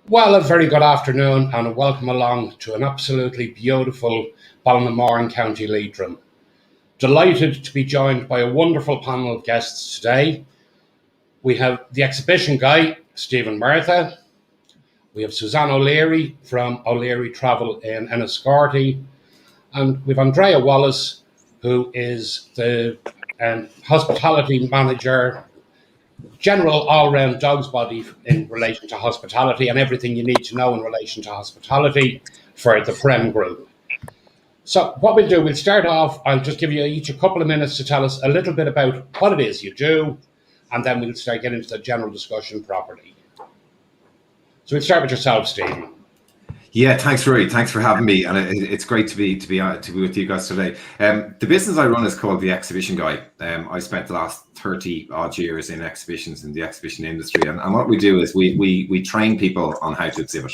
Well, a very good afternoon and a welcome along to an absolutely beautiful Ballinamore in County Leitrim. Delighted to be joined by a wonderful panel of guests today. We have the exhibition guy, Stephen Murtha. We have Suzanne O'Leary from O'Leary Travel in Enniscorthy. And we have Andrea Wallace, who is the hospitality manager, general all-round dog's body in relation to hospitality and everything you need to know in relation to hospitality for the Prem Group. So what we'll do, we'll start off, I'll just give you each a couple of minutes to tell us a little bit about what it is you do, and then we'll start getting into the general discussion properly. So we'll start with yourself, Stephen. Yeah, thanks, Rory. Thanks for having me, and it's great to be with you guys today. The business I run is called the Exhibition Guy. I spent the last 30 odd years in exhibitions in the exhibition industry, and what we do is we train people on how to exhibit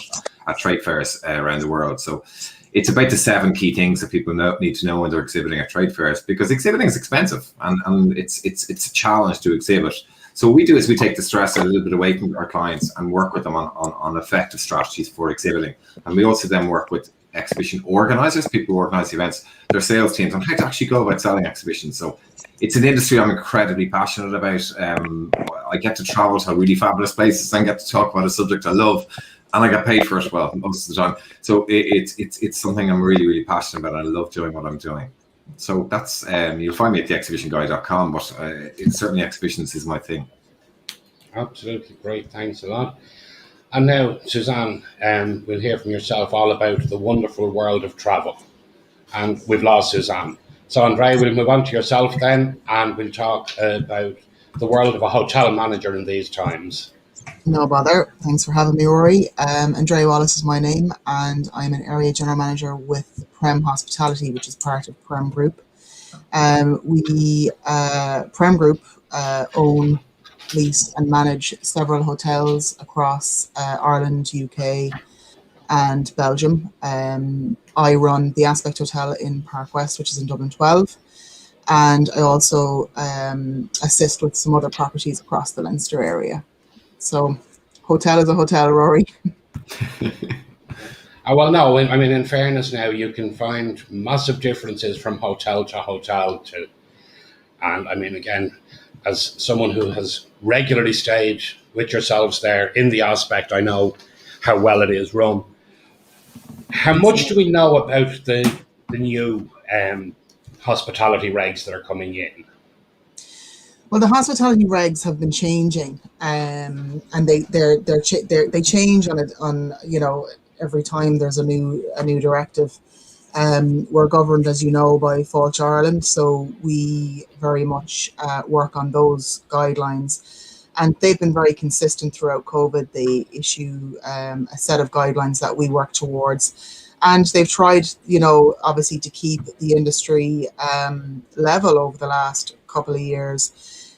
at trade fairs around the world. So it's about the 7 key things that people need to know when they're exhibiting at trade fairs, because exhibiting is expensive and it's a challenge to exhibit. So what we do is we take the stress a little bit away from our clients and work with them on effective strategies for exhibiting. And we also then work with exhibition organizers, people who organize events, their sales teams, on how to actually go about selling exhibitions. So it's an industry I'm incredibly passionate about. I get to travel to really fabulous places and get to talk about a subject I love, and I get paid for it well most of the time. So it's something I'm really, really passionate about. I love doing what I'm doing. So that's you'll find me at theexhibitionguy.com, but it's certainly exhibitions is my thing. Absolutely great, thanks a lot. And now, Suzanne, we'll hear from yourself all about the wonderful world of travel. And we've lost Suzanne. So Andrea, we'll move on to yourself then, and we'll talk about the world of a hotel manager in these times. No bother. Thanks for having me, Rory. Andrea Wallace is my name, and I'm an area general manager with Prem Hospitality, which is part of Prem Group. Prem Group own, lease and manage several hotels across Ireland, UK and Belgium. I run the Aspect Hotel in Park West, which is in Dublin 12. And I also assist with some other properties across the Leinster area. So, hotel is a hotel, Rory. Well, no, I mean, in fairness now, you can find massive differences from hotel to hotel too. And I mean, again, as someone who has regularly stayed with yourselves there in the Aspect, I know how well it is run. How much do we know about the new hospitality regs that are coming in? Well, the hospitality regs have been changing, and they change on every time there's a new directive. We're governed, as you know, by Fáilte Ireland, so we very much work on those guidelines, and they've been very consistent throughout COVID. They issue a set of guidelines that we work towards, and they've tried, obviously to keep the industry level over the last couple of years.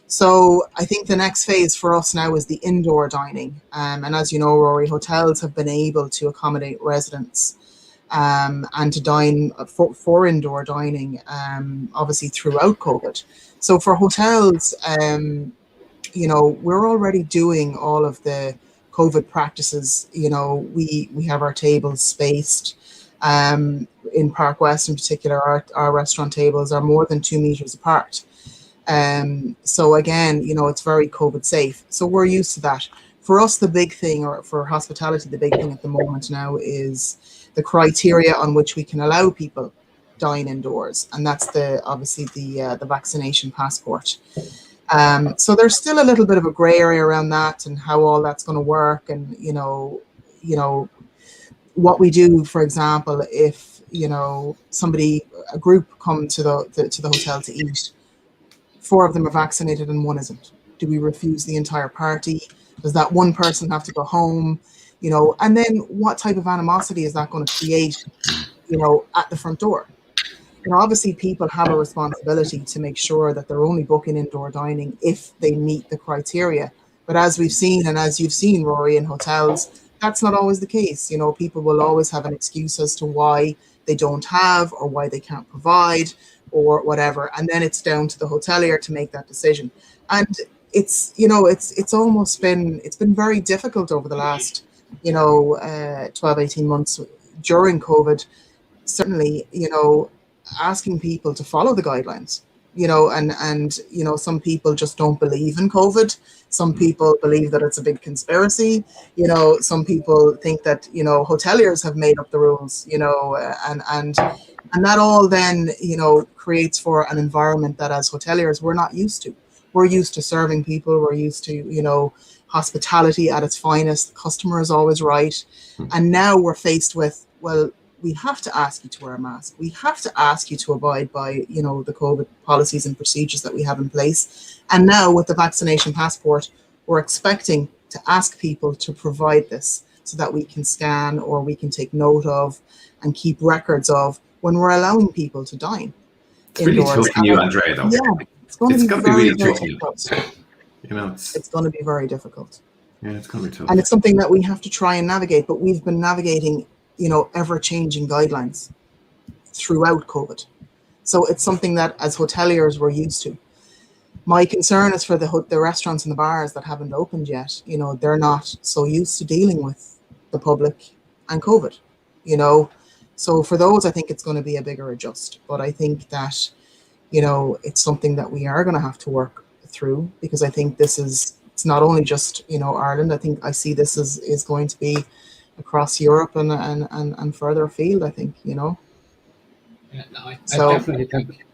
So I think the next phase for us now is the indoor dining. And as you know, Rory, hotels have been able to accommodate residents and to dine for indoor dining, obviously throughout COVID. So for hotels, we're already doing all of the COVID practices. We have our tables spaced. In Park West in particular, our restaurant tables are more than 2 meters apart. So again, it's very COVID safe. So we're used to that. For us, the big thing, or for hospitality, the big thing at the moment now is the criteria on which we can allow people dine indoors, and that's obviously the vaccination passport. So there's still a little bit of a grey area around that and how all that's going to work, and what we do. For example, if a group come to the hotel to eat, 4 of them are vaccinated and 1 isn't. Do we refuse the entire party? Does that one person have to go home? And then what type of animosity is that going to create, at the front door? Obviously people have a responsibility to make sure that they're only booking indoor dining if they meet the criteria. But as we've seen, and as you've seen, Rory, in hotels, that's not always the case. People will always have an excuse as to why they don't have, or why they can't provide, or whatever, and then it's down to the hotelier to make that decision. And it's almost been very difficult over the last 12, 18 months during COVID, certainly, asking people to follow the guidelines, and some people just don't believe in COVID. Some people believe that it's a big conspiracy. Some people think that, hoteliers have made up the rules, and that all then, creates for an environment that as hoteliers, we're not used to. We're used to serving people. We're used to, hospitality at its finest. The customer is always right. And now we're faced with, well, we have to ask you to wear a mask. We have to ask you to abide by, the COVID policies and procedures that we have in place. And now with the vaccination passport, we're expecting to ask people to provide this so that we can scan or we can take note of and keep records of when we're allowing people to dine. It's really tough for you, Andrea, though. Yeah, it's going to be very, really very tough. difficult. It's going to be very difficult. Yeah, it's going to be tough. And it's something that we have to try and navigate, but we've been navigating, ever-changing guidelines throughout COVID. So it's something that as hoteliers we're used to. My concern is for the restaurants and the bars that haven't opened yet. They're not so used to dealing with the public and COVID, So for those, I think it's going to be a bigger adjust. But I think that, it's something that we are going to have to work through, because I think it's not only just, Ireland. I think I see this is going to be across Europe and further afield, I think, Yeah, no, I definitely think.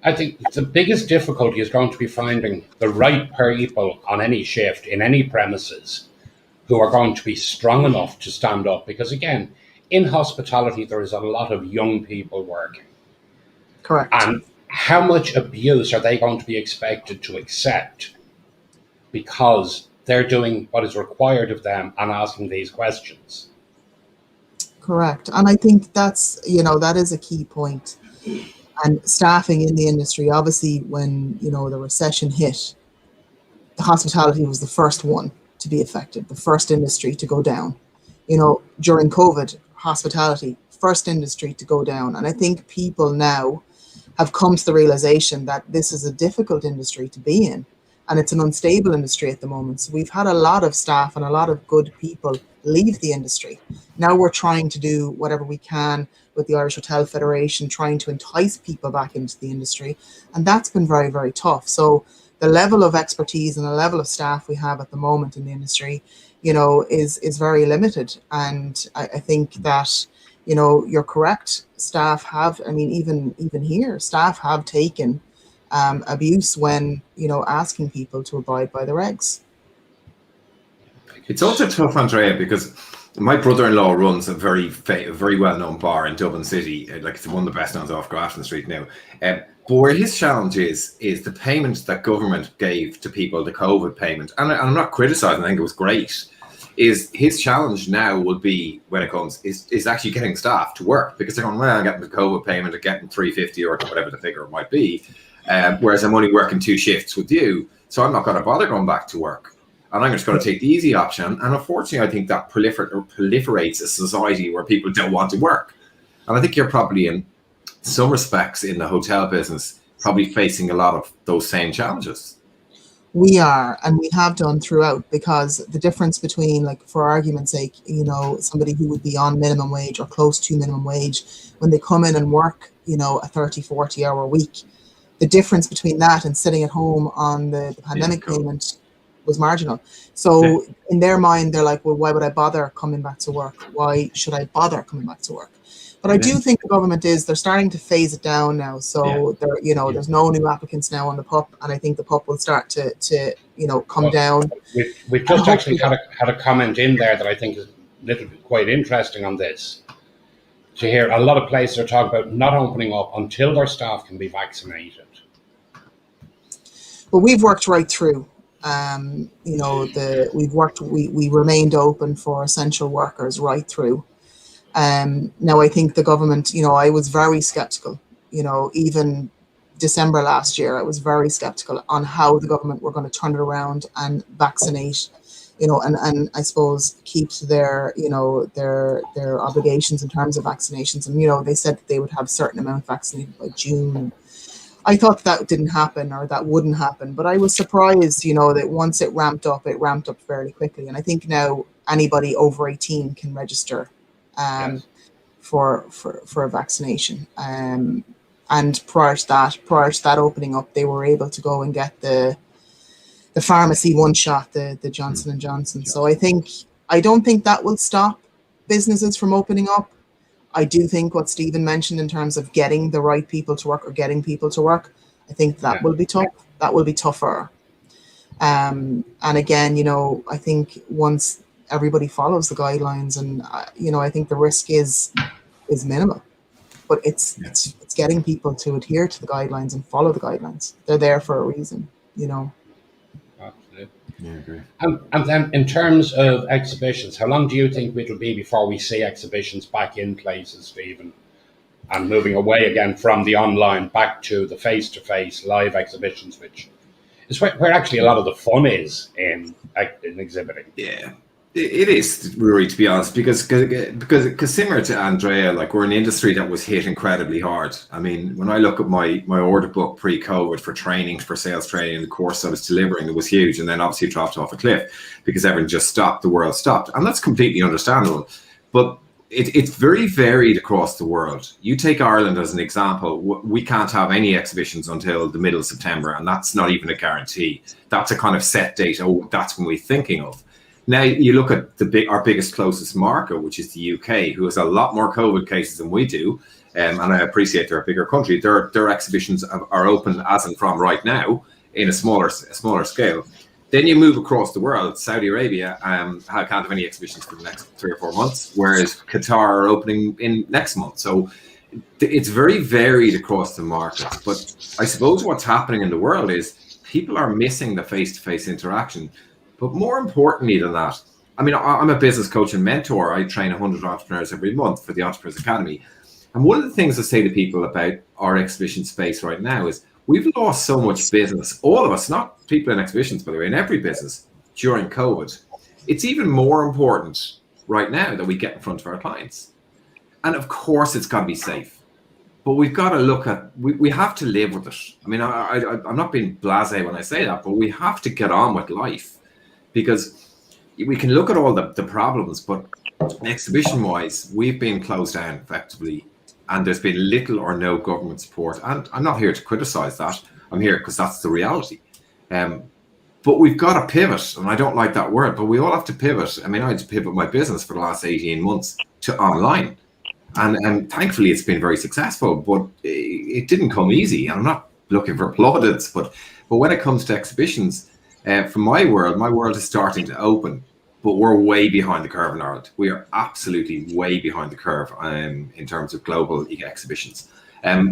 I think the biggest difficulty is going to be finding the right people on any shift in any premises who are going to be strong enough to stand up. Because again, in hospitality, there is a lot of young people working. Correct. And how much abuse are they going to be expected to accept because they're doing what is required of them and asking these questions? Correct. And I think that's, that is a key point. And staffing in the industry, obviously, when, the recession hit, the hospitality was the first one to be affected, the first industry to go down. During COVID, hospitality, first industry to go down. And I think people now have come to the realization that this is a difficult industry to be in. And it's an unstable industry at the moment. So we've had a lot of staff and a lot of good people leave the industry. Now we're trying to do whatever we can with the Irish Hotel Federation, trying to entice people back into the industry. And that's been very, very tough. So the level of expertise and the level of staff we have at the moment in the industry, is very limited. And I think that, you're correct. Staff have, even here, staff have taken abuse when, asking people to abide by the regs. It's also tough, Andrea, because my brother-in-law runs a very well-known bar in Dublin City. Like, it's one of the best ones off Grafton Street now. But where his challenge is the payment that government gave to people, the COVID payment, and I'm not criticising, I think it was great, is his challenge now would be, when it comes, is actually getting staff to work, because they're going, well, I'm getting the COVID payment, I'm getting $350 or whatever the figure might be, whereas I'm only working 2 shifts with you, so I'm not going to bother going back to work. And I'm just going to take the easy option. And unfortunately, I think that proliferates a society where people don't want to work. And I think you're probably, in some respects, in the hotel business, probably facing a lot of those same challenges. We are, and we have done throughout, because the difference between, like, for argument's sake, somebody who would be on minimum wage or close to minimum wage, when they come in and work, a 30, 40 hour week, the difference between that and sitting at home on the pandemic payment was marginal. So in their mind, they're like, well, why would I bother coming back to work? Why should I bother coming back to work? But I do think the government they're starting to phase it down now. So there's no new applicants now on the PUP, and I think the PUP will start to come down. We've just actually had a comment in there that I think is a little bit quite interesting on this. To hear a lot of places are talking about not opening up until their staff can be vaccinated. But we've worked right through. We remained open for essential workers right through. Now I think the government, I was very skeptical, even December last year, I was very skeptical on how the government were going to turn it around and vaccinate, and I suppose keep to their obligations in terms of vaccinations. And, they said that they would have a certain amount vaccinated by June. I thought that didn't happen or that wouldn't happen, but I was surprised, that once it ramped up fairly quickly. And I think now anybody over 18 can register Yes. for a vaccination. And prior to that opening up, they were able to go and get the pharmacy one shot, the Johnson and Johnson. So I don't think that will stop businesses from opening up. I do think what Stephen mentioned in terms of getting the right people to work or getting people to work, I think that will be tough. That will be tougher. And again, I think once everybody follows the guidelines, and I think the risk is minimal. But it's getting people to adhere to the guidelines and follow the guidelines. They're there for a reason. Absolutely. Yeah, I agree. And then in terms of exhibitions, how long do you think it'll be before we see exhibitions back in places, Stephen? And moving away again from the online back to the face-to-face live exhibitions, which is where actually a lot of the fun is in exhibiting. Yeah, it is, Rory, to be honest, because similar to Andrea, like, we're an industry that was hit incredibly hard. I mean, when I look at my order book pre-COVID for training, for sales training, the course I was delivering, it was huge, and then obviously it dropped off a cliff because everyone just stopped, the world stopped, and that's completely understandable. But it's very varied across the world. You take Ireland as an example. We can't have any exhibitions until the middle of September, and that's not even a guarantee. That's a kind of set date. Oh, that's when we're thinking of. Now you look at our biggest closest market, which is the UK, who has a lot more COVID cases than we do, and I appreciate they're a bigger country. Their exhibitions are open as and from right now in a smaller scale. Then you move across the world. Saudi Arabia can't have any exhibitions for the next 3 or 4 months, whereas Qatar are opening in next month. So it's very varied across the markets. But I suppose what's happening in the world is people are missing the face-to-face interaction. But more importantly than that, I mean, I'm a business coach and mentor. I train 100 entrepreneurs every month for the Entrepreneurs Academy. And one of the things I say to people about our exhibition space right now is we've lost so much business, all of us, not people in exhibitions, by the way, in every business during COVID. It's even more important right now that we get in front of our clients. And of course, it's got to be safe. But we've got to look at, we have to live with it. I mean, I'm not being blasé when I say that, but we have to get on with life, because we can look at all the problems, but exhibition-wise, we've been closed down effectively, and there's been little or no government support. And I'm not here to criticize that. I'm here because that's the reality. But we've got to pivot, and I don't like that word, but we all have to pivot. I mean, I had to pivot my business for the last 18 months to online. And thankfully, it's been very successful, but it didn't come easy. I'm not looking for plaudits, but when it comes to exhibitions, from my world is starting to open, but we're way behind the curve in Ireland. We are absolutely way behind the curve in terms of global exhibitions.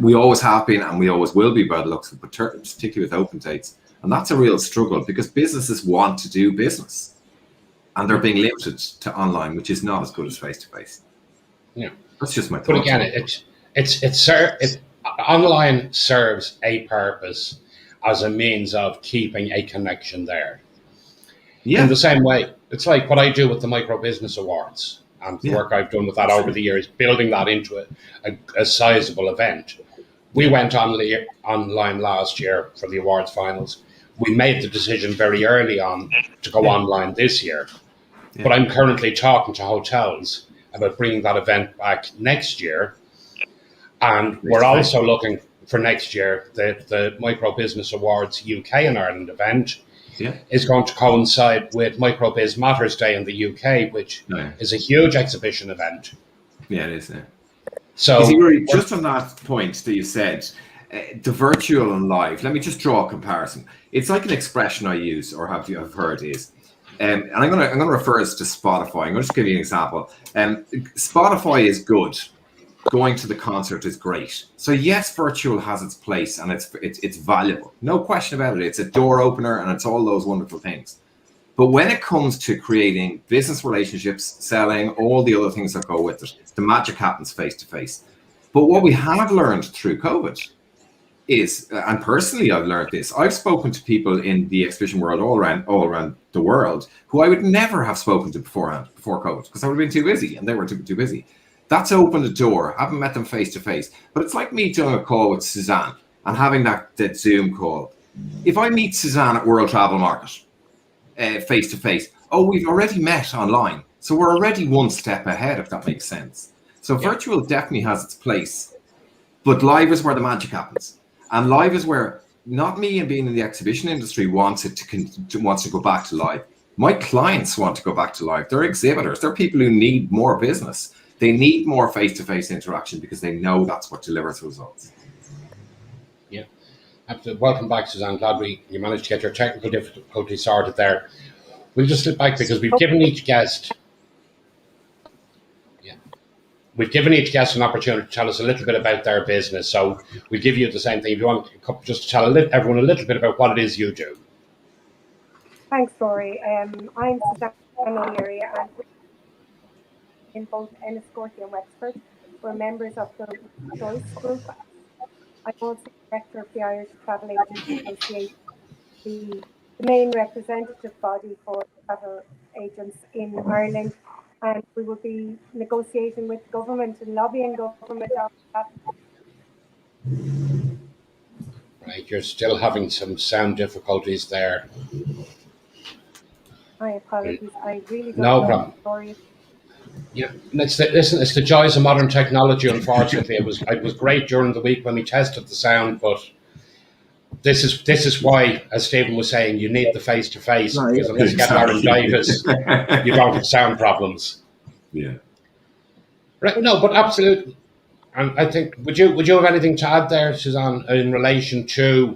We always have been, and we always will be by the looks of it, particularly with open dates. And that's a real struggle, because businesses want to do business, and they're being limited to online, which is not as good as face-to-face. Yeah. That's just my thoughts. But again, online serves a purpose as a means of keeping a connection there. Yeah. In the same way, it's like what I do with the Micro Business Awards and the work I've done with that over the years, building that into a sizable event. We went online last year for the awards finals. We made the decision very early on to go online this year. Yeah. But I'm currently talking to hotels about bringing that event back next year. And we're also looking for next year, the Micro Business Awards UK and Ireland event is going to coincide with Micro Biz Matters Day in the UK, which is a huge exhibition event. Yeah, it is. Yeah. So just on that point that you said, the virtual and live, let me just draw a comparison. It's like an expression I use, or have heard is, and I'm going to refer us to Spotify. I'm going to just give you an example. Spotify is good. Going to the concert is great. So yes, virtual has its place, and it's valuable. No question about it. It's a door opener, and it's all those wonderful things. But when it comes to creating business relationships, selling, all the other things that go with it, the magic happens face to face. But what we have learned through COVID is, and personally I've learned this, I've spoken to people in the exhibition world all around the world who I would never have spoken to before COVID, because I would have been too busy, and they were too busy. That's opened the door. I haven't met them face to face, but it's like me doing a call with Suzanne, and having that Zoom call. If I meet Suzanne at World Travel Market face to face, we've already met online. So we're already one step ahead, if that makes sense. So virtual definitely has its place, but live is where the magic happens. And live is where, not me and being in the exhibition industry wants to go back to live. My clients want to go back to live. They're exhibitors. They're people who need more business. They need more face-to-face interaction because they know that's what delivers results. Yeah, absolutely. Welcome back, Suzanne. Glad you managed to get your technical difficulty sorted there. We'll just slip back because we've given each guest an opportunity to tell us a little bit about their business. So we'll give you the same thing. If you want just to tell everyone a little bit about what it is you do. Thanks, Rory. I'm Suzanne O'Leary, and in both Enniscorthy and Wexford. We're members of the Choice Group. I'm also director of the Irish Travel Agency Association, the main representative body for travel agents in Ireland, and we will be negotiating with government and lobbying government on that. Right, you're still having some sound difficulties there. My apologies. I really don't No know problem. the story. Yeah, it's the joys of modern technology. Unfortunately, it was great during the week when we tested the sound, but this is why, as Stephen was saying, you need the face to face, because unless you get laryngitis, you don't have sound problems. Yeah. Right. No, but absolutely. And I think would you have anything to add there, Suzanne, in relation to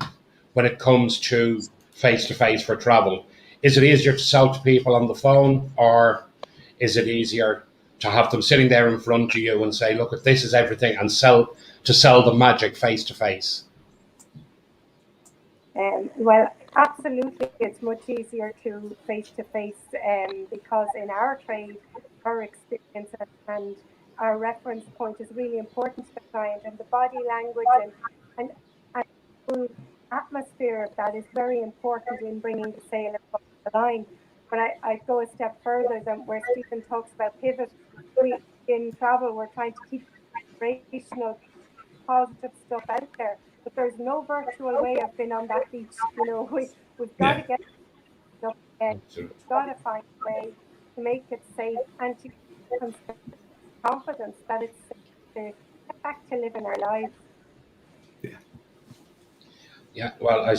when it comes to face for travel? Is it easier to sell to people on the phone, or is it easier to have them sitting there in front of you and say, look, this is everything, and sell the magic face to face? Well, absolutely, it's much easier to face because in our trade, our experience and our reference point is really important to the client, and the body language and the atmosphere of that is very important in bringing the sale across the line. But I go a step further than where Stephen talks about pivot. We in travel, we're trying to keep inspirational, positive stuff out there, but there's no virtual way of being on that beach. You know, we've got to get up there. We've got to find a way to make it safe and to give confidence that it's safe to get back to living our lives. Yeah, well, I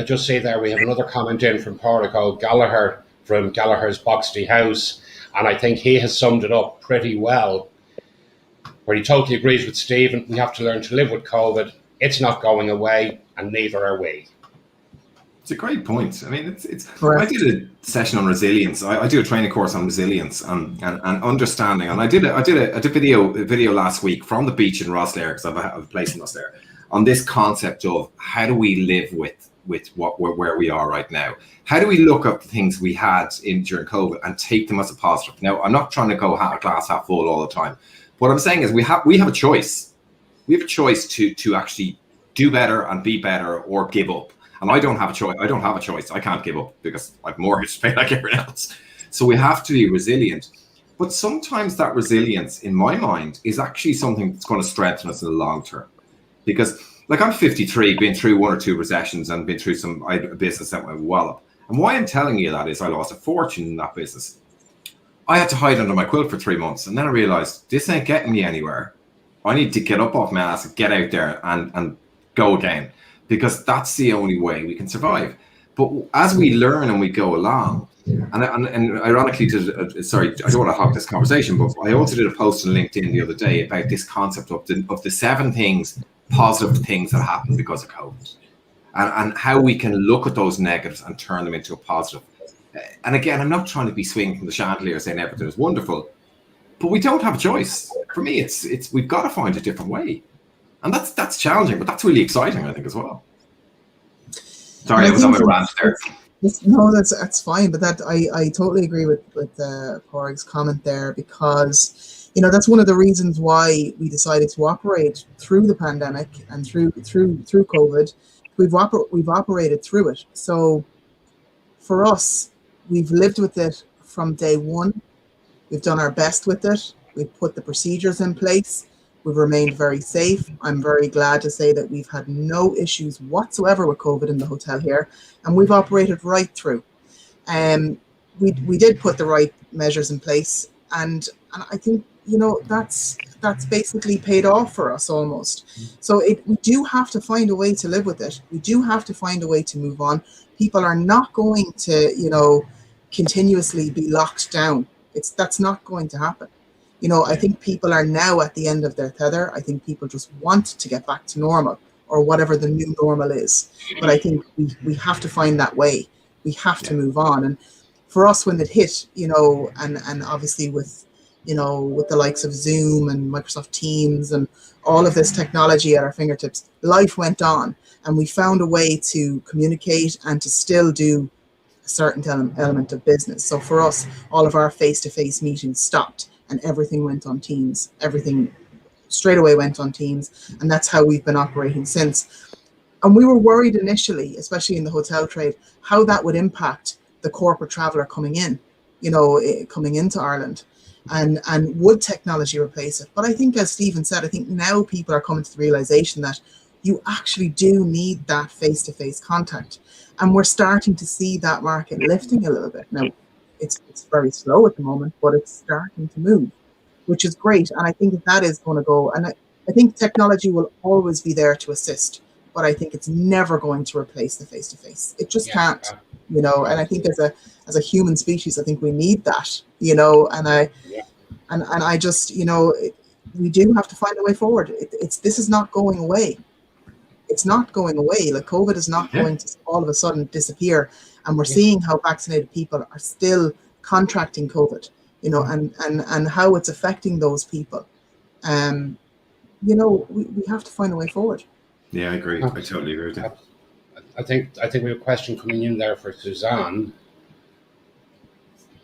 just see there we have another comment in from Pádraig Gallagher from Gallagher's Boxty House, and I think he has summed it up pretty well, where he totally agrees with Stephen. We have to learn to live with COVID. It's not going away, and neither are we. It's a great point. I mean, it's. I did a session on resilience. I do a training course on resilience and understanding. And I did a video last week from the beach in Rosslare, because I have a place in Rosslare, on this concept of how do we live with where we are right now. How do we look at the things we had during COVID and take them as a positive? Now, I'm not trying to go glass half full all the time. What I'm saying is we have a choice. We have a choice to actually do better and be better, or give up. And I don't have a choice. I can't give up because I've mortgage to pay like everyone else. So we have to be resilient. But sometimes that resilience, in my mind, is actually something that's going to strengthen us in the long term. Because, like, I'm 53, been through one or two recessions and been through a business that went wallop. And why I'm telling you that is I lost a fortune in that business. I had to hide under my quilt for 3 months, and then I realized this ain't getting me anywhere. I need to get up off my ass and get out there and go again, because that's the only way we can survive. But as we learn and we go along, and ironically, sorry, I don't want to hog this conversation, but I also did a post on LinkedIn the other day about this concept of the 7 positive things that happened because of COVID, and how we can look at those negatives and turn them into a positive. And again, I'm not trying to be swinging from the chandelier saying everything is wonderful, but we don't have a choice. For me, it's we've got to find a different way, and that's challenging, but that's really exciting, I think, as well. Sorry, I was on my rant there. No, that's fine, but that I totally agree with Pádraig's comment there, because that's one of the reasons why we decided to operate through the pandemic and through COVID. We've operated through it. So for us, we've lived with it from day one. We've done our best with it. We've put the procedures in place. We've remained very safe. I'm very glad to say that we've had no issues whatsoever with COVID in the hotel here, and we've operated right through. We did put the right measures in place, and I think, you know, that's basically paid off for us almost. So we do have to find a way to live with it. We do have to find a way to move on. People are not going to, you know, continuously be locked down. That's not going to happen. You know, I think people are now at the end of their tether. I think people just want to get back to normal, or whatever the new normal is. But I think we have to find that way. We have to move on. And for us, when it hit, you know, and obviously with, you know, with the likes of Zoom and Microsoft Teams and all of this technology at our fingertips, life went on, and we found a way to communicate and to still do a certain element of business. So for us, all of our face-to-face meetings stopped, and everything went on Teams. Everything straight away went on Teams, and that's how we've been operating since. And we were worried initially, especially in the hotel trade, how that would impact the corporate traveller coming in, you know, coming into Ireland, and would technology replace it? But I think, as Stephen said, I think now people are coming to the realization that you actually do need that face-to-face contact, and we're starting to see that market lifting a little bit now. It's very slow at the moment, but it's starting to move, which is great. And I think that is going to go. And I think technology will always be there to assist, but I think it's never going to replace the face-to-face. It just can't, you know. And I think as a human species, I think we need that, you know. And I just, you know, we do have to find a way forward. This is not going away. It's not going away. Like, COVID is not going to all of a sudden disappear. And we're seeing how vaccinated people are still contracting COVID, you know, and how it's affecting those people. You know, we have to find a way forward. Yeah, I agree. I totally agree with that. I think we have a question coming in there for Suzanne.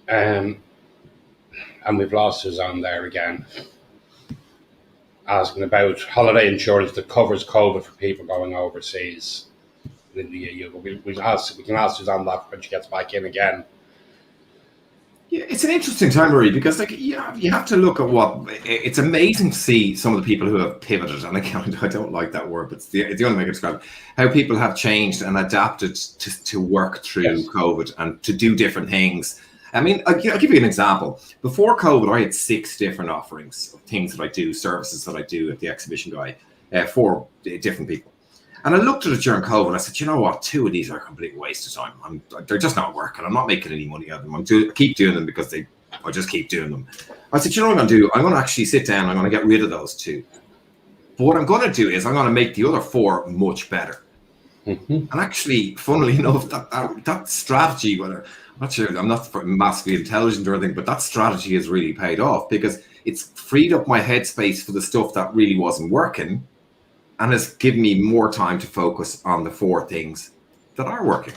And we've lost Suzanne there again. Asking about holiday insurance that covers COVID for people going overseas in the EU. We can ask Suzanne that when she gets back in again. Yeah, it's an interesting time, Marie, because like you have to look at what it's amazing to see some of the people who have pivoted, and I don't like that word, but it's the only way I can describe it, how people have changed and adapted to work through COVID and to do different things. I mean, I'll give you an example. Before COVID, I had 6 different offerings of things that I do, services that I do at the Exhibition Guy, for different people. And I looked at it during COVID. I said, you know what? 2 of these are a complete waste of time. They're just not working. I'm not making any money out of them. I keep doing them because I just keep doing them. I said, you know what I'm going to do? I'm going to actually sit down. I'm going to get rid of those 2. But what I'm going to do is I'm going to make the other 4 much better. And actually, funnily enough, that strategy, whether I'm not sure, I'm not massively intelligent or anything, but that strategy has really paid off because it's freed up my headspace for the stuff that really wasn't working, and has given me more time to focus on the 4 things that are working.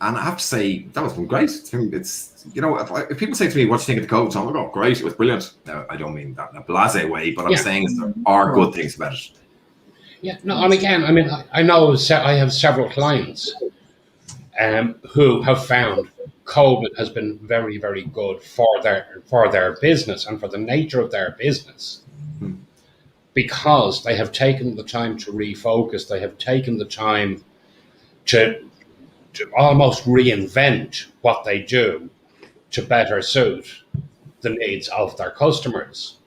And I have to say, that was been great. It's, you know, if people say to me, what do you think of the COVID time? I go, great, it was brilliant. Now, I don't mean that in a blasé way, but I'm saying is there are good things about it. Yeah, no, and again, I mean, I know I have several clients who have found COVID has been very, very good for their business and for the nature of their business, because they have taken the time to refocus. They have taken the time to almost reinvent what they do to better suit the needs of their customers.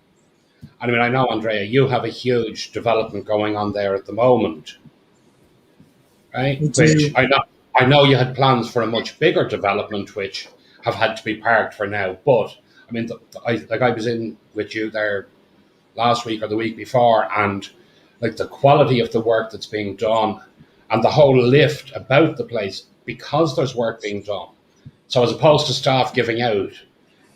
I mean, I know, Andrea, you have a huge development going on there at the moment, right? Which I know you had plans for a much bigger development, which have had to be parked for now. But I mean, I was in with you there last week or the week before, and like the quality of the work that's being done and the whole lift about the place because there's work being done. So as opposed to staff giving out,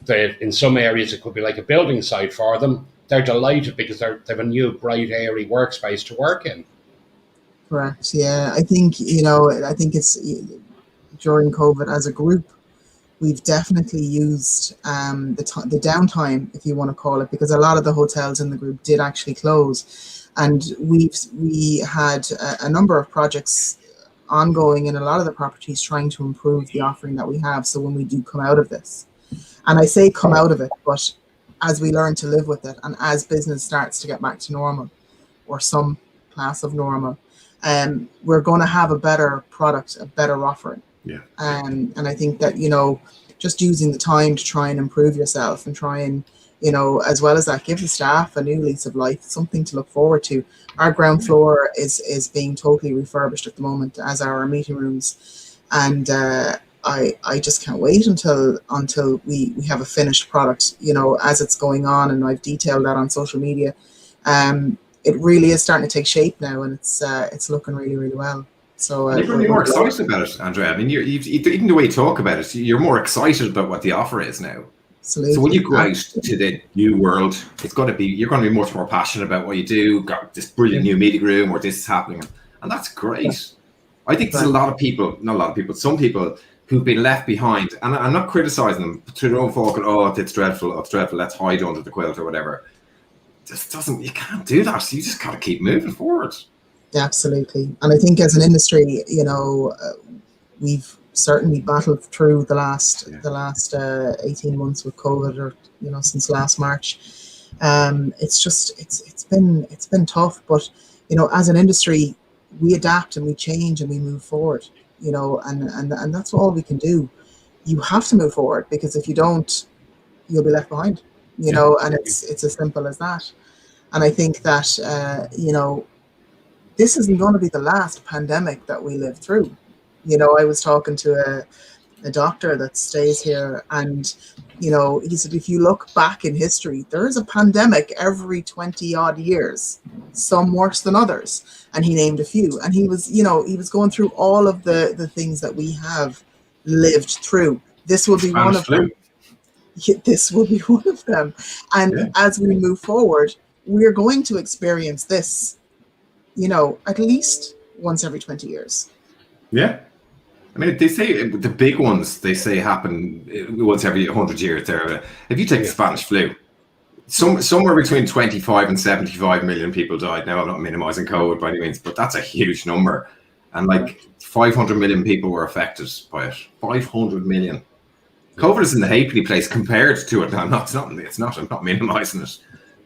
in some areas it could be like a building site for them. They're delighted because they have a new bright, airy workspace to work in. Correct. Yeah, I think, you know, I think it's during COVID as a group, we've definitely used the downtime, if you want to call it, because a lot of the hotels in the group did actually close, and we had a number of projects ongoing in a lot of the properties trying to improve the offering that we have. So when we do come out of this, and I say come out of it, but as we learn to live with it, and as business starts to get back to normal, or some class of normal, we're going to have a better product, a better offering. Yeah. And I think that, just using the time to try and improve yourself and try and, as well as that, give the staff a new lease of life, something to look forward to. Our ground floor is being totally refurbished at the moment, as are our meeting rooms. And I just can't wait until we have a finished product, as it's going on. And I've detailed that on social media. It really is starting to take shape now, and it's looking really, really well. So you're really more excited about it, Andrea. I mean, even the way you talk about it, you're more excited about what the offer is now. Absolutely. So when you go out to the new world, you're going to be much more passionate about what you do. Got this brilliant new meeting room, or this is happening, and that's great. Yeah. I think there's some people who've been left behind, and I'm not criticizing them through their own fault. Oh, it's dreadful. It's dreadful. Let's hide under the quilt or whatever. You can't do that. You just got to keep moving forward. Absolutely. And I think as an industry, we've certainly battled through the last 18 months with COVID, or since last March. It's been tough, but as an industry, we adapt and we change and we move forward, and that's all we can do. You have to move forward, because if you don't, you'll be left behind, and it's as simple as that. And I think that this isn't going to be the last pandemic that we live through. I was talking to a doctor that stays here, and he said, if you look back in history, there is a pandemic every 20 odd years, some worse than others, and he named a few. And he was going through all of the things that we have lived through. This will be one of them. This will be one of them. And as we move forward, we're going to experience this, at least once every 20 years. Yeah. I mean, they say the big ones, they say, happen once every 100 years. There, if you take the Spanish flu, somewhere between 25 and 75 million people died. Now, I'm not minimizing COVID by any means, but that's a huge number. And like 500 million people were affected by it. 500 million. COVID is in the halfpenny place compared to it. I'm not minimizing it.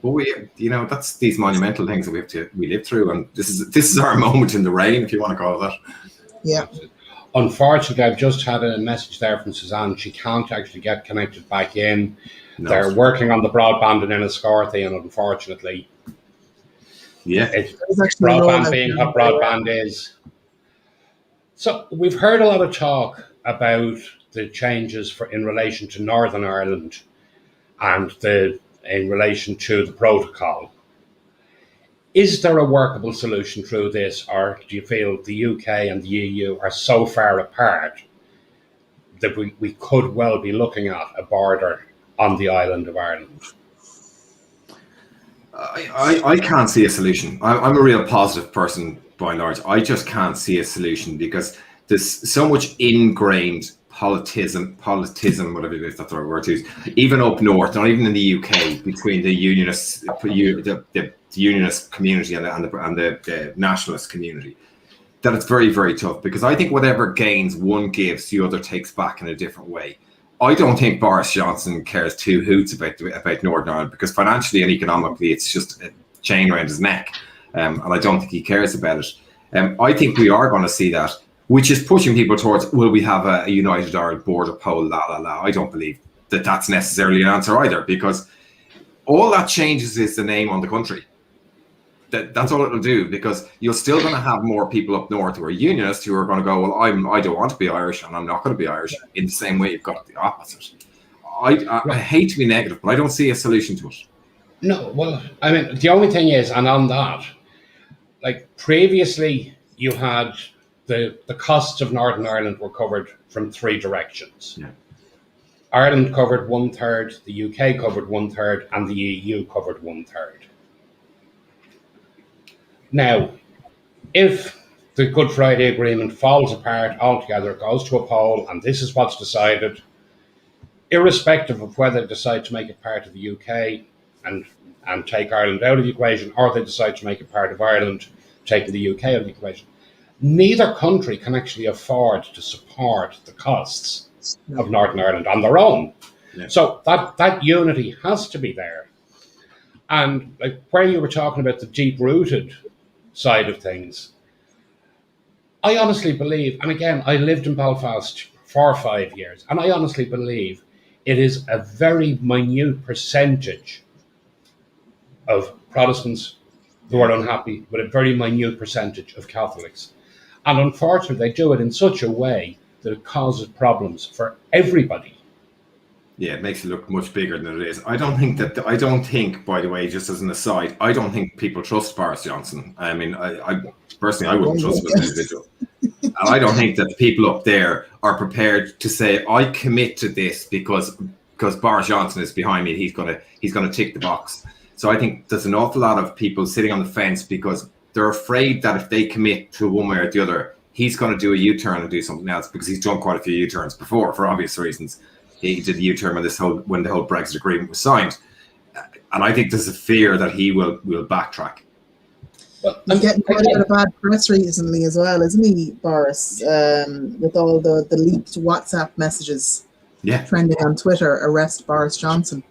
But that's these monumental things that we live through, and this is our moment in the rain, if you want to call it that. Yeah. Unfortunately, I've just had a message there from Suzanne. She can't actually get connected back in. No. They're working on the broadband in Enniscorthy, and unfortunately, it's broadband being what broadband is. So we've heard a lot of talk about the changes in relation to Northern Ireland and in relation to the protocol. Is there a workable solution through this, or do you feel the UK and the EU are so far apart that we could well be looking at a border on the island of Ireland? I can't see a solution. I'm a real positive person by and large. I just can't see a solution, because there's so much ingrained politism, whatever it is, that's the right word to use, even up north, not even in the UK, between the unionists, the unionist community and the nationalist community, that it's very, very tough. Because I think whatever gains one gives, the other takes back in a different way. I don't think Boris Johnson cares two hoots about Northern Ireland, because financially and economically, it's just a chain around his neck, and I don't think he cares about it. I think we are going to see that, which is pushing people towards, will we have a United Ireland border poll, I don't believe that that's necessarily an answer either, because all that changes is the name on the country. That's all it'll do, because you're still going to have more people up north who are unionists who are going to go, well, I don't want to be Irish, and I'm not going to be Irish. In the same way, you've got the opposite. I hate to be negative, but I don't see a solution to it. No, well, I mean, the only thing is, and on that, like previously you had the costs of Northern Ireland were covered from three directions. Yeah. Ireland covered 1/3, the UK covered 1/3, and the EU covered 1/3. Now, if the Good Friday Agreement falls apart altogether, it goes to a poll, and this is what's decided, irrespective of whether they decide to make it part of the UK and take Ireland out of the equation, or they decide to make it part of Ireland, taking the UK out of the equation, neither country can actually afford to support the costs of Northern Ireland on their own. Yeah. So that unity has to be there. And like where you were talking about the deep rooted side of things, I honestly believe, and again, I lived in Belfast for 5 years, and I honestly believe it is a very minute percentage of Protestants who are unhappy with a very minute percentage of Catholics. And unfortunately, they do it in such a way that it causes problems for everybody. Yeah, it makes it look much bigger than it is. I don't think, by the way, just as an aside, I don't think people trust Boris Johnson. I mean, I personally, I wouldn't trust him as an individual. And I don't think that the people up there are prepared to say, I commit to this because Boris Johnson is behind me. He's gonna tick the box. So I think there's an awful lot of people sitting on the fence because they're afraid that if they commit to one way or the other, he's going to do a U-turn and do something else, because he's done quite a few U-turns before for obvious reasons. He did the U-turn when the whole Brexit agreement was signed, and I think there's a fear that he will backtrack. Well, he's getting quite a bit of bad press recently as well, isn't he, Boris? With all the leaked WhatsApp messages trending on Twitter, arrest Boris Johnson.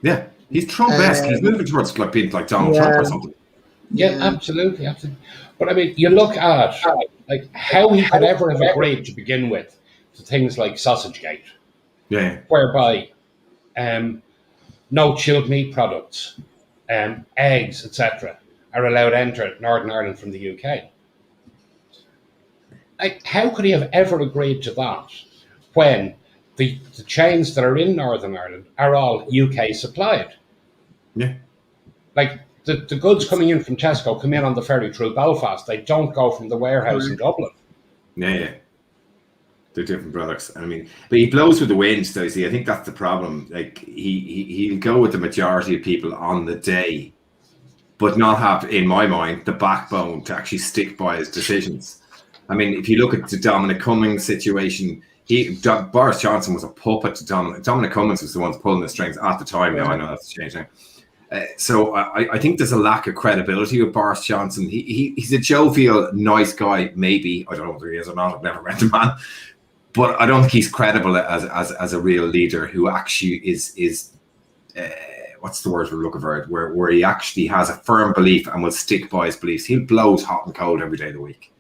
Yeah, he's Trump-esque. He's moving towards like being like Donald Trump or something. Yeah, absolutely. But I mean, you look at like how he could ever have agreed to begin with to things like Sausagegate, whereby no chilled meat products, eggs, etc., are allowed to enter Northern Ireland from the UK. Like, how could he have ever agreed to that when the chains that are in Northern Ireland are all UK supplied? Yeah. Like, the goods coming in from Tesco come in on the ferry through Belfast. They don't go from the warehouse in Dublin. Yeah. They're different products. I mean, but he blows with the wind, so you see, I think that's the problem. Like, he'll go with the majority of people on the day, but not have, in my mind, the backbone to actually stick by his decisions. I mean, if you look at the Dominic Cummings situation, Boris Johnson was a puppet to Dominic. Dominic Cummings was the one pulling the strings at the time. Now I know that's changed now. So I think there's a lack of credibility with Boris Johnson. He's a jovial, nice guy. Maybe, I don't know whether he is or not. I've never met the man, but I don't think he's credible as a real leader who actually is what's the word we're looking for? Where he actually has a firm belief and will stick by his beliefs. He'll blow hot and cold every day of the week.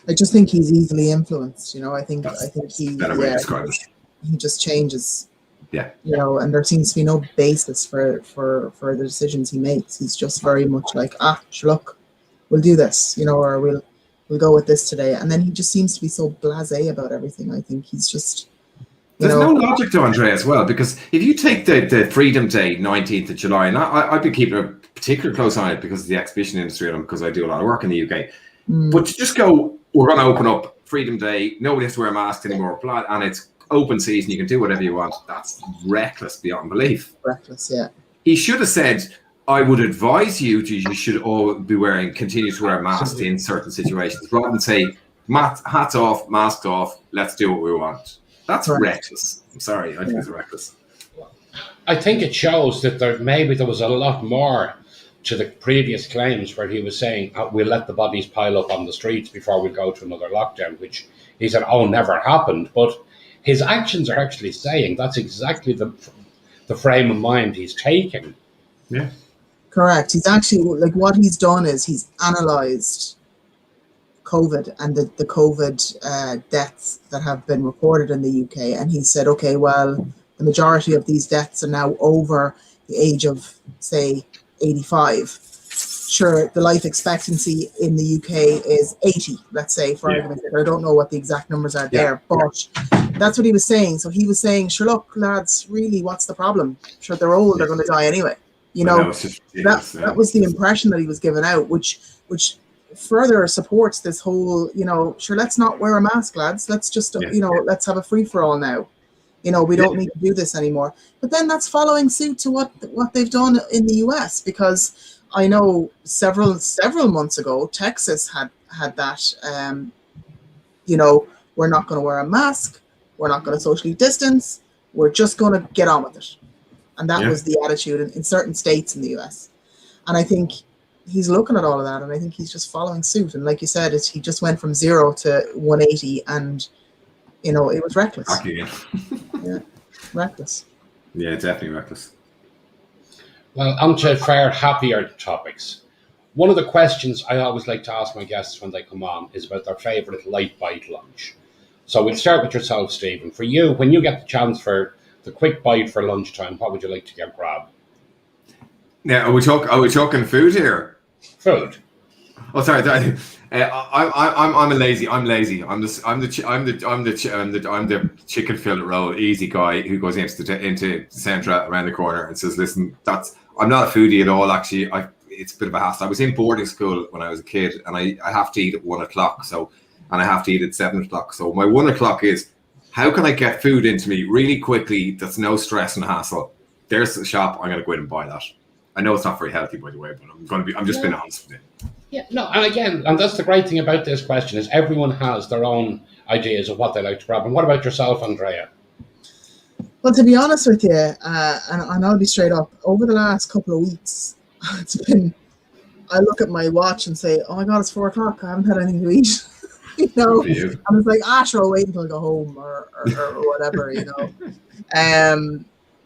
I just think he's easily influenced. I think he better way to describe it. He just changes. Yeah. And there seems to be no basis for the decisions he makes. He's just very much like, look, we'll do this, or we'll go with this today. And then he just seems to be so blasé about everything. I think he's just, There's no logic to Andre as well, because if you take the Freedom Day, 19th of July, and I've been keeping a particular close eye on it because of the exhibition industry and because I do a lot of work in the UK. But to just go, we're going to open up Freedom Day, nobody has to wear masks anymore, and it's open season, you can do whatever you want. That's reckless beyond belief. Reckless, yeah. He should have said, I would advise you should all be continue to wear masks in certain situations, rather than say, hats off, mask off, let's do what we want. That's reckless. I'm sorry, I think it's reckless. I think it shows that there was a lot more to the previous claims where he was saying, we'll let the bodies pile up on the streets before we go to another lockdown, which he said, never happened. But his actions are actually saying that's exactly the frame of mind he's taking. Yeah. Correct. He's actually, like, what he's done is he's analysed COVID and the COVID deaths that have been reported in the UK. And he said, okay, well, the majority of these deaths are now over the age of, say, 85. Sure, the life expectancy in the UK is 80, let's say, for argument's sake. I don't know what the exact numbers are there, but that's what he was saying. So he was saying, sure, look, lads, really, what's the problem? Sure, they're old, they're going to die anyway. That was the impression that he was giving out, which further supports this whole, sure, let's not wear a mask, lads. Let's just, let's have a free-for-all now. We don't need to do this anymore. But then that's following suit to what they've done in the US, because I know several months ago, Texas had that, we're not going to wear a mask. We're not going to socially distance. We're just going to get on with it. And that was the attitude in certain states in the US. And I think he's looking at all of that, and I think he's just following suit. And like you said, he just went from 0 to 180, and, it was reckless. Exactly, yeah. reckless. Yeah, definitely reckless. Well, on to far happier topics. One of the questions I always like to ask my guests when they come on is about their favourite light bite lunch. So we'll start with yourself, Stephen. For you, when you get the chance for the quick bite for lunchtime, what would you like to get grab? Now, are we talking food here? Food. Oh, sorry. I'm lazy. I'm the chicken fillet roll easy guy who goes into Centra around the corner and says, "Listen, I'm not a foodie at all. Actually, it's a bit of a hassle. I was in boarding school when I was a kid, and I have to eat at 1:00. And I have to eat at 7:00. So my 1:00 is, how can I get food into me really quickly? That's no stress and hassle. There's the shop. I'm going to go in and buy that. I know it's not very healthy, by the way, but I'm just being honest with you. Yeah, no, and again, and that's the great thing about this question is everyone has their own ideas of what they like to grab. And what about yourself, Andrea? Well, to be honest with you, and I'll be straight up, over the last couple of weeks, I look at my watch and say, oh my God, it's 4:00. I haven't had anything to eat. And it's like, sure, I'll wait until I go home or whatever,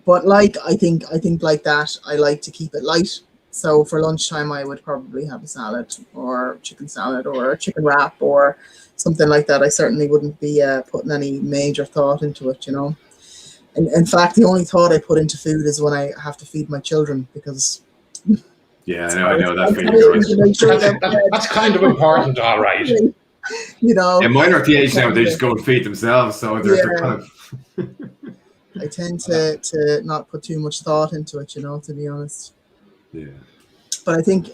But like, I think like that, I like to keep it light. So for lunchtime, I would probably have a salad or chicken salad or a chicken wrap or something like that. I certainly wouldn't be putting any major thought into it, And in fact, the only thought I put into food is when I have to feed my children because. Yeah, I know that feeling. That's kind of important, all right. Yeah, mine are at the age now they just go and feed themselves, so they're kind of. I tend to not put too much thought into it, to be honest. Yeah. But I think,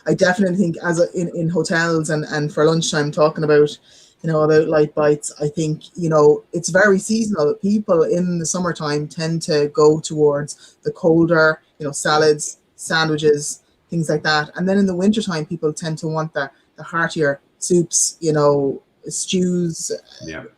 I definitely think in hotels and for lunchtime talking about, about light bites, I think, it's very seasonal. People in the summertime tend to go towards the colder, salads, sandwiches, things like that. And then in the wintertime, people tend to want the heartier soups, stews,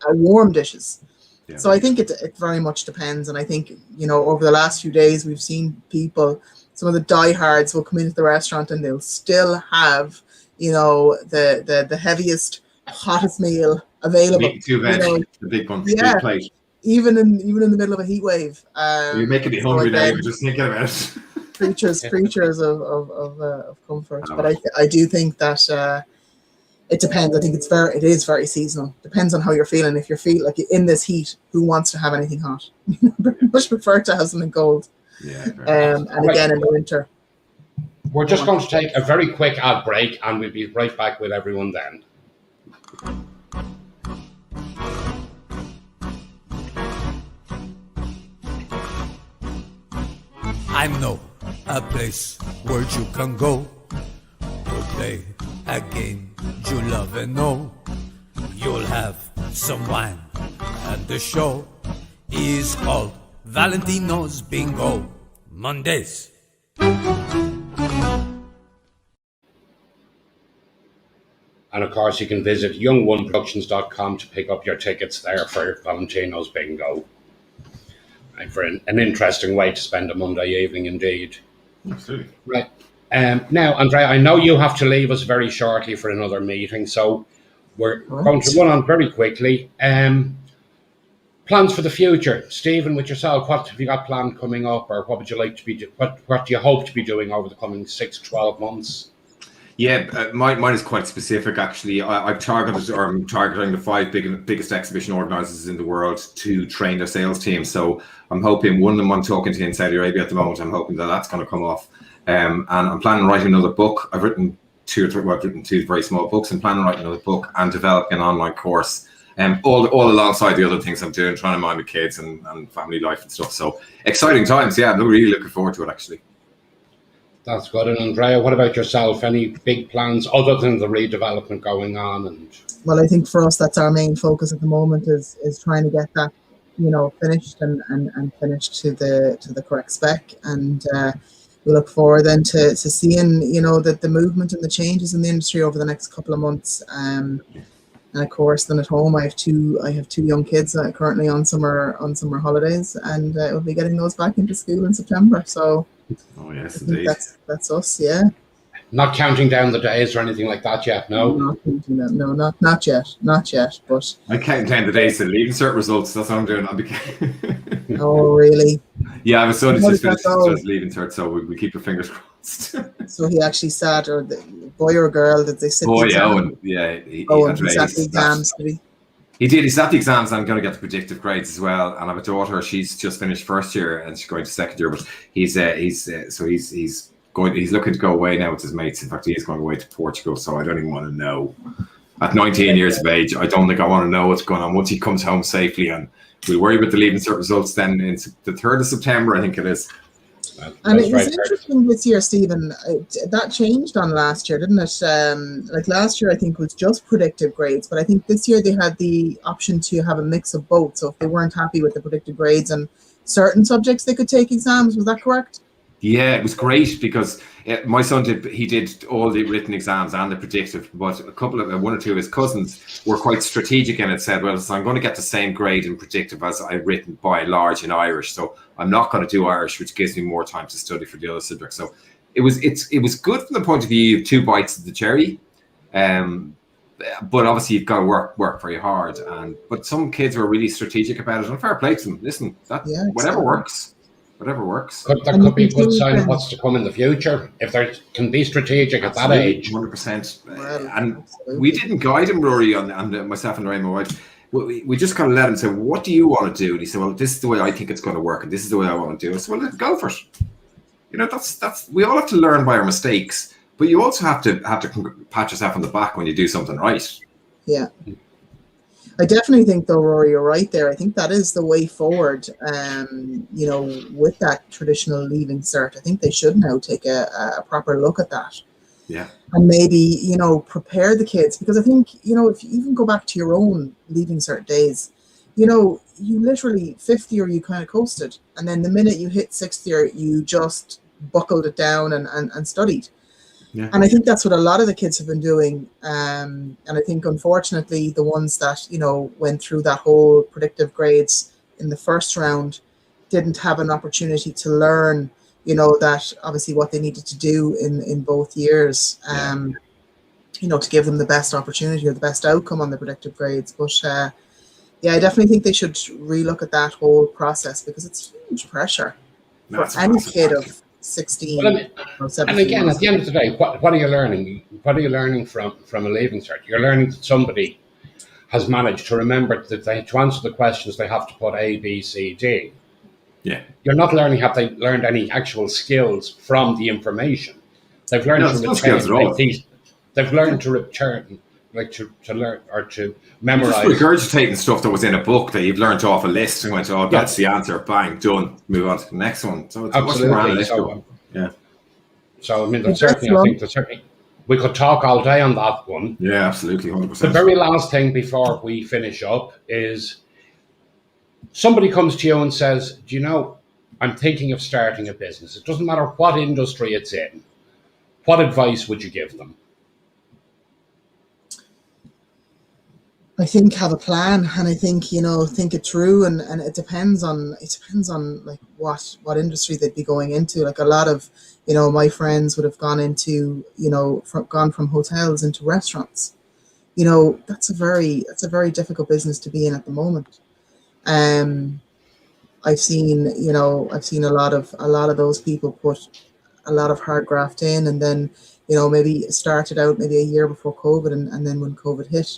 warm dishes. Yeah. So I think it very much depends. And I think, over the last few days, we've seen people, some of the diehards will come into the restaurant and they'll still have, the heaviest, hottest meal available. The big one, big plate. Even in the middle of a heat wave. You're making me hungry now, just thinking about it. creatures of comfort. But I do think that it depends. I think it is very seasonal. Depends on how you're feeling. If you feel like in this heat, who wants to have anything hot? Much prefer to have something cold. Yeah. And again in the winter. We're just going to take a very quick ad break, and we'll be right back with everyone then. I know a place where you can go to play a game you love and know. You'll have some wine, and the show is called Valentino's Bingo Mondays. And of course, you can visit youngoneproductions.com to pick up your tickets there for Valentino's Bingo. And for an interesting way to spend a Monday evening indeed. Absolutely. Right. Now, Andrea, I know you have to leave us very shortly for another meeting, so we're going to run on very quickly. Plans for the future. Stephen, with yourself, what have you got planned coming up, or what would you like to be what do you hope to be doing over the coming 6-12 months? Yeah, mine is quite specific, actually. I'm targeting the 5 biggest exhibition organisers in the world to train their sales team. So I'm hoping, one of them I'm talking to in Saudi Arabia at the moment, I'm hoping that's going to come off. And I'm planning on writing another book. I've written two very small books, and planning on writing another book and developing an online course. All alongside the other things I'm doing, trying to mind the kids and family life and stuff. So exciting times, yeah. I'm really looking forward to it, actually. That's good. And Andrea, what about yourself? Any big plans other than the redevelopment going on? Well, I think for us, that's our main focus at the moment is trying to get that, finished and finished to the correct spec. And we look forward then to seeing, that the movement and the changes in the industry over the next couple of months. And of course, then at home, I have two young kids currently on summer holidays, and we'll be getting those back into school in September. So. Oh yes, indeed. That's us, yeah. Not counting down the days or anything like that yet, no? Not thinking that. No, not yet. Not yet. But I count down the days to leaving cert results. That's what I'm doing. oh, really? Yeah, I have a son who's How just did that finished go? his leaving cert, so we keep our fingers crossed. So he actually sat, or the boy or girl, did they sit the Boy, exam? Owen, yeah, he And he sat the exams, did he? He did. He sat the exams. And I'm going to get the predictive grades as well. And I have a daughter. She's just finished first year and she's going to second year. But he's looking to go away now with his mates. In fact, he's going away to Portugal. So I don't even want to know. At 19 years of age, I don't think I want to know what's going on once he comes home safely. And we'll worry about the leaving cert results then in the 3rd of September, I think it is. And it was interesting this year, Stephen. That changed on last year, didn't it? Like last year, I think was just predictive grades, but I think this year they had the option to have a mix of both. So if they weren't happy with the predictive grades and certain subjects, they could take exams. Was that correct? Yeah, it was great because my son did all the written exams and the predictive, but one or two of his cousins were quite strategic and had said, well, so I'm going to get the same grade in predictive as I've written by and large in Irish, so I'm not going to do Irish, which gives me more time to study for the other subjects. So it was good from the point of view of 2 bites of the cherry, but obviously you've got to work very hard. But some kids were really strategic about it, and fair play to them. Listen, whatever works. Whatever works. That could be a good sign of what's to come in the future. If there can be strategic at that age. 100%. And we didn't guide him, Rory, on myself and Ray, my wife. We just kind of let him say, what do you want to do? And he said, well, this is the way I think it's going to work. And this is the way I want to do it. So, well, let's go for it. You know, that's we all have to learn by our mistakes. But you also have to pat yourself on the back when you do something right. Yeah. I definitely think, though, Rory, you're right there. I think that is the way forward, you know, with that traditional leaving cert. I think they should now take a proper look at that. Yeah. And maybe, you know, prepare the kids. Because I think, you know, if you even go back to your own leaving cert days, you know, you literally 5th year, you kind of coasted. And then the minute you hit 6th year, you just buckled it down and studied. Yeah. And I think that's what a lot of the kids have been doing. And I think, unfortunately, the ones that, you know, went through that whole predictive grades in the first round didn't have an opportunity to learn, you know, that obviously what they needed to do in both years, you know, to give them the best opportunity or the best outcome on the predictive grades. But yeah, I definitely think they should relook at that whole process because it's huge pressure for any kid of 16 or 17. And again, at the end of the day, what are you learning? What are you learning from a leaving cert? You're learning that somebody has managed to remember that to answer the questions they have to put A, B, C, D. Yeah. You're not learning, have they learned any actual skills from the information? They've learned to retain. They've learned to return, like to learn or to memorize. Just regurgitating stuff that was in a book that you've learned off a list and went, oh, that's the answer. Bang, done. Move on to the next one. So it's absolutely. So I mean, I think that certainly we could talk all day on that one. Yeah, absolutely, 100%. The very last thing before we finish up is somebody comes to you and says, do you know, I'm thinking of starting a business. It doesn't matter what industry it's in. What advice would you give them? I think have a plan, and I think, you know, think it through, and it depends on like what industry they'd be going into. Like a lot of, you know, my friends would have gone into, you know, gone from hotels into restaurants. You know, that's a very difficult business to be in at the moment. I've seen a lot of those people put a lot of hard graft in, and then, you know, maybe started out maybe a year before COVID, and then when COVID hit,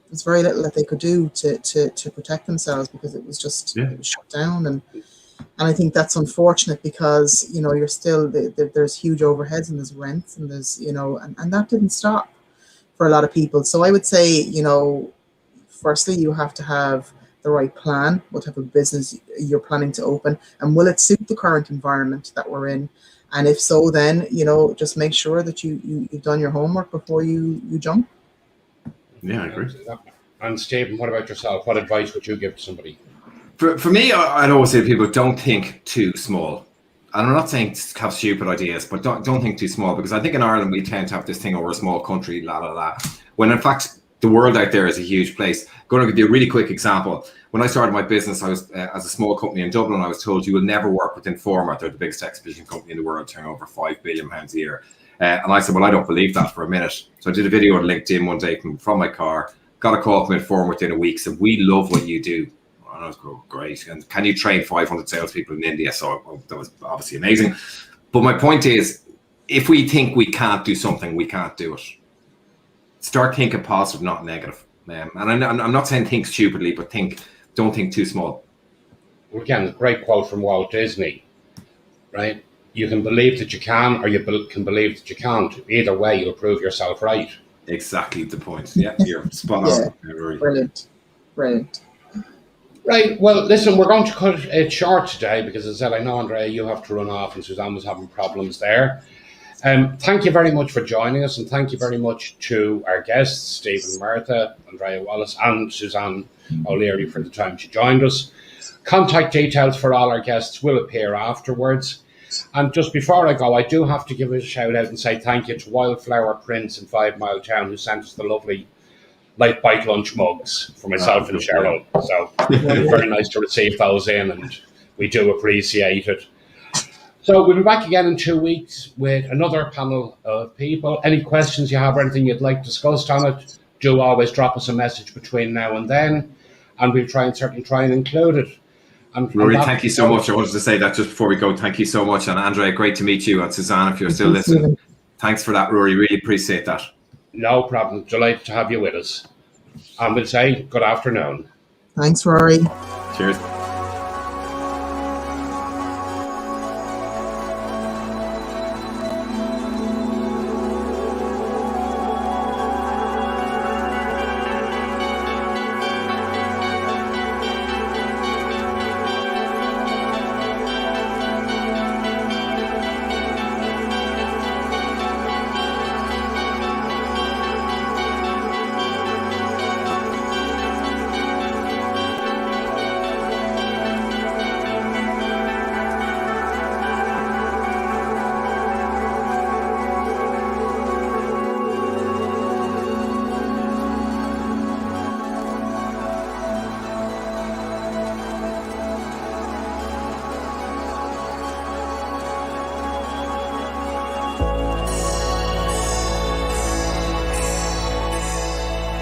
there's very little that they could do to protect themselves because it was just it was shut down, and I think that's unfortunate because, you know, you're still there's huge overheads and there's rents and there's, you know, and that didn't stop for a lot of people. So I would say, you know, firstly you have to have the right plan, what type of business you're planning to open, and will it suit the current environment that we're in? And if so, then, you know, just make sure that you've done your homework before you jump. Yeah, I agree. And Stephen, what about yourself? What advice would you give to somebody? For me, I'd always say to people, don't think too small. And I'm not saying have stupid ideas, but don't think too small, because I think in Ireland we tend to have this thing over a small country, when in fact the world out there is a huge place. I'm going to give you a really quick example. When I started my business, I was as a small company in Dublin. I was told you will never work with Informa. They're the biggest exhibition company in the world, turning over £5 billion a year. And I said, well, I don't believe that for a minute. So I did a video on LinkedIn one day from my car, got a call from Inform within a week, said, we love what you do. And I was going, great. And can you train 500 salespeople in India? So that was obviously amazing. But my point is, if we think we can't do something, we can't do it. Start thinking positive, not negative. And I'm not saying think stupidly, but don't think too small. Again, a great quote from Walt Disney, right? You can believe that you can, or you can believe that you can't. Either way, you'll prove yourself right. Exactly the point. Yeah, you're spot on. Yeah. Brilliant. Right, well, listen, we're going to cut it short today because, as I said, I know, Andrea, you have to run off and Suzanne was having problems there. Thank you very much for joining us, and thank you very much to our guests, Stephen Martha, Andrea Wallace, and Suzanne O'Leary for the time she joined us. Contact details for all our guests will appear afterwards. And just before I go, I do have to give a shout out and say thank you to Wildflower Prince in 5 Mile Town, who sent us the lovely Lite Bite lunch mugs for myself and Cheryl. So it's very nice to receive those in, and we do appreciate it. So we'll be back again in 2 weeks with another panel of people. Any questions you have or anything you'd like discussed on it, do always drop us a message between now and then, and we'll certainly try and include it. And Rory, thank you so much. I wanted to say that just before we go. Thank you so much. And Andrea, great to meet you. And Suzanne, if you're still listening, thanks for that, Rory. Really appreciate that. No problem. Delighted to have you with us. And we'll say good afternoon. Thanks, Rory. Cheers.